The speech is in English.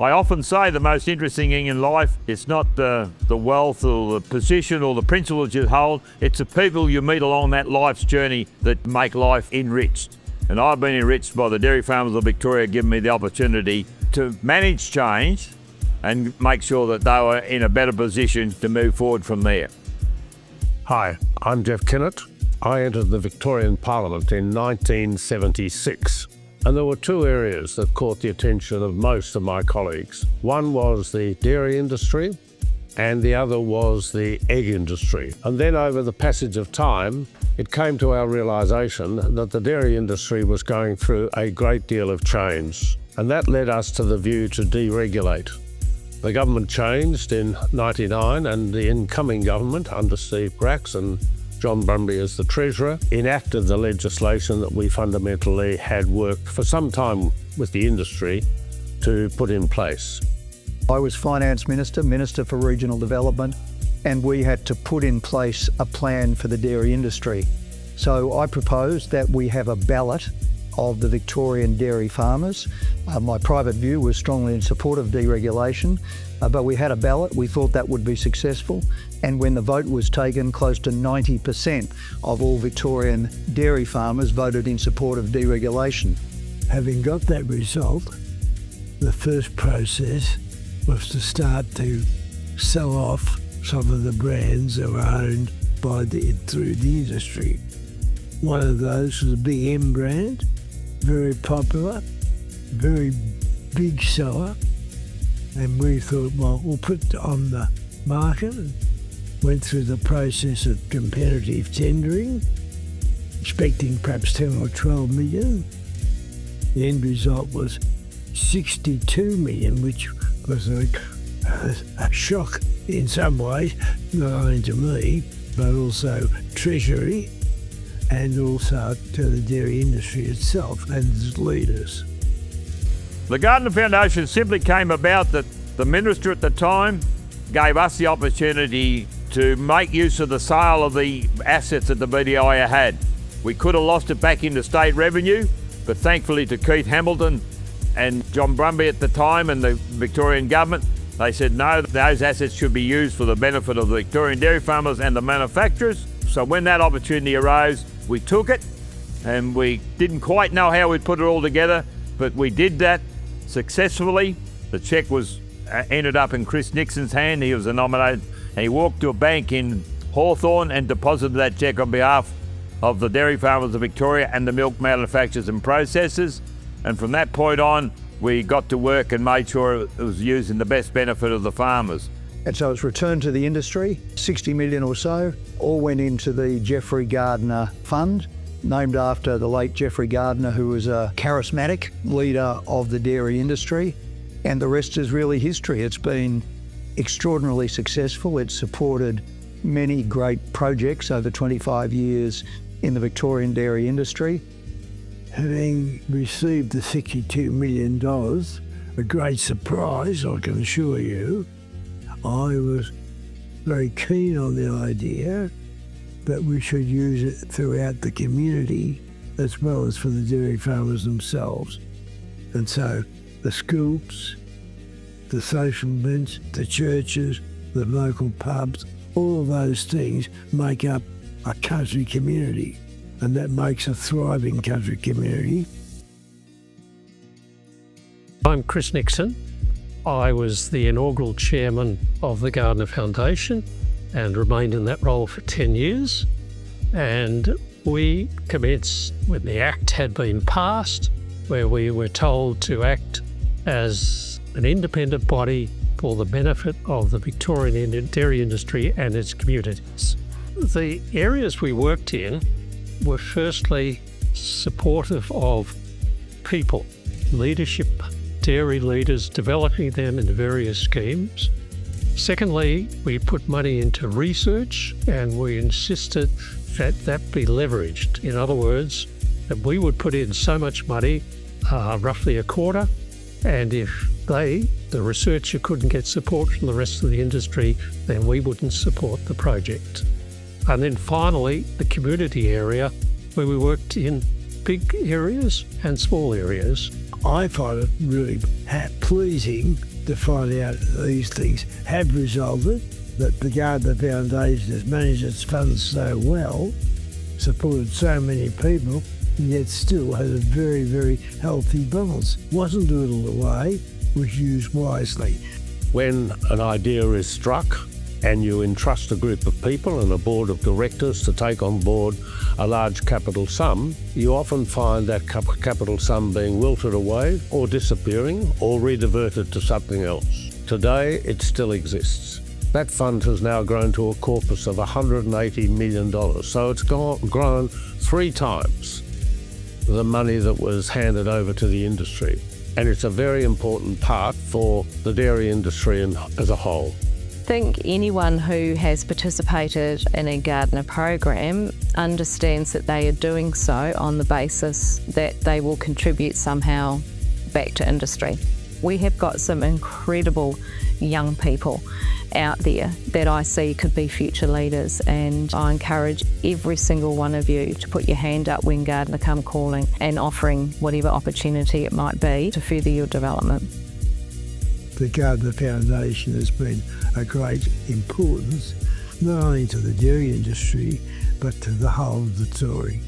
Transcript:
I often say the most interesting thing in life is not the wealth or the position or the principles you hold, it's the people you meet along that life's journey that make life enriched. And I've been enriched by the Dairy Farmers of Victoria giving me the opportunity to manage change and make sure that they were in a better position to move forward from there. Hi, I'm Jeff Kennett. I entered the Victorian Parliament in 1976. And there were two areas that caught the attention of most of my colleagues. One was the dairy industry and the other was the egg industry. And then over the passage of time, it came to our realisation that the dairy industry was going through a great deal of change. And that led us to the view to deregulate. The government changed in '99 and the incoming government under Steve Bracks and John Brumby as the Treasurer, enacted the legislation that we fundamentally had worked for some time with the industry to put in place. I was Finance Minister, Minister for Regional Development, and we had to put in place a plan for the dairy industry. So I proposed that we have a ballot of the Victorian dairy farmers. My private view was strongly in support of deregulation, but we had a ballot. We thought that would be successful. And when the vote was taken, close to 90% of all Victorian dairy farmers voted in support of deregulation. Having got that result, the first process was to start to sell off some of the brands that were owned through the industry. One of those was the Big M brand, very popular, very big seller, and we thought, well, we'll put it on the market. Went through the process of competitive tendering, expecting perhaps 10 or 12 million. The end result was 62 million, which was a shock in some ways, not only to me, but also Treasury and also to the dairy industry itself and its leaders. The Gardiner Foundation simply came about that the Minister at the time gave us the opportunity to make use of the sale of the assets that the BDI had. We could have lost it back into state revenue, but thankfully to Keith Hamilton and John Brumby at the time and the Victorian government, they said no, those assets should be used for the benefit of the Victorian dairy farmers and the manufacturers. So when that opportunity arose, we took it, and we didn't quite know how we'd put it all together, but we did that successfully. The cheque ended up in Chris Nixon's hand. He was the nominated, and he walked to a bank in Hawthorn and deposited that cheque on behalf of the Dairy Farmers of Victoria and the milk manufacturers and processors. And from that point on, we got to work and made sure it was used in the best benefit of the farmers. And so it's returned to the industry, 60 million or so, all went into the Geoffrey Gardiner Fund, named after the late Geoffrey Gardiner, who was a charismatic leader of the dairy industry. And the rest is really history. It's been extraordinarily successful. It's supported many great projects over 25 years in the Victorian dairy industry. Having received the $62 million, a great surprise, I can assure you, I was very keen on the idea that we should use it throughout the community as well as for the dairy farmers themselves. And so the schools, the social events, the churches, the local pubs, all of those things make up a country community, and that makes a thriving country community. I'm Chris Nixon. I was the inaugural chairman of the Gardiner Foundation and remained in that role for 10 years. And we commenced when the Act had been passed, where we were told to act as an independent body for the benefit of the Victorian dairy industry and its communities. The areas we worked in were firstly supportive of people, leadership, dairy leaders, developing them into various schemes. Secondly, we put money into research and we insisted that that be leveraged. In other words, that we would put in so much money, roughly a quarter, and if the researcher couldn't get support from the rest of the industry, then we wouldn't support the project. And then finally, the community area, where we worked in big areas and small areas. I find it really pleasing to find out that these things have resulted, that the Gardiner Foundation has managed its funds so well, supported so many people, and yet still has a very, very healthy balance. Wasn't dwindled away, was used wisely. When an idea is struck and you entrust a group of people and a board of directors to take on board a large capital sum, you often find that capital sum being wilted away or disappearing or rediverted to something else. Today, it still exists. That fund has now grown to a corpus of $180 million, so it's grown 3 times the money that was handed over to the industry. And it's a very important part for the dairy industry as a whole. I think anyone who has participated in a Gardiner program understands that they are doing so on the basis that they will contribute somehow back to industry. We have got some incredible young people out there that I see could be future leaders, and I encourage every single one of you to put your hand up when Gardiner come calling and offering whatever opportunity it might be to further your development. The Gardiner Foundation has been a great importance, not only to the dairy industry, but to the whole of Victoria.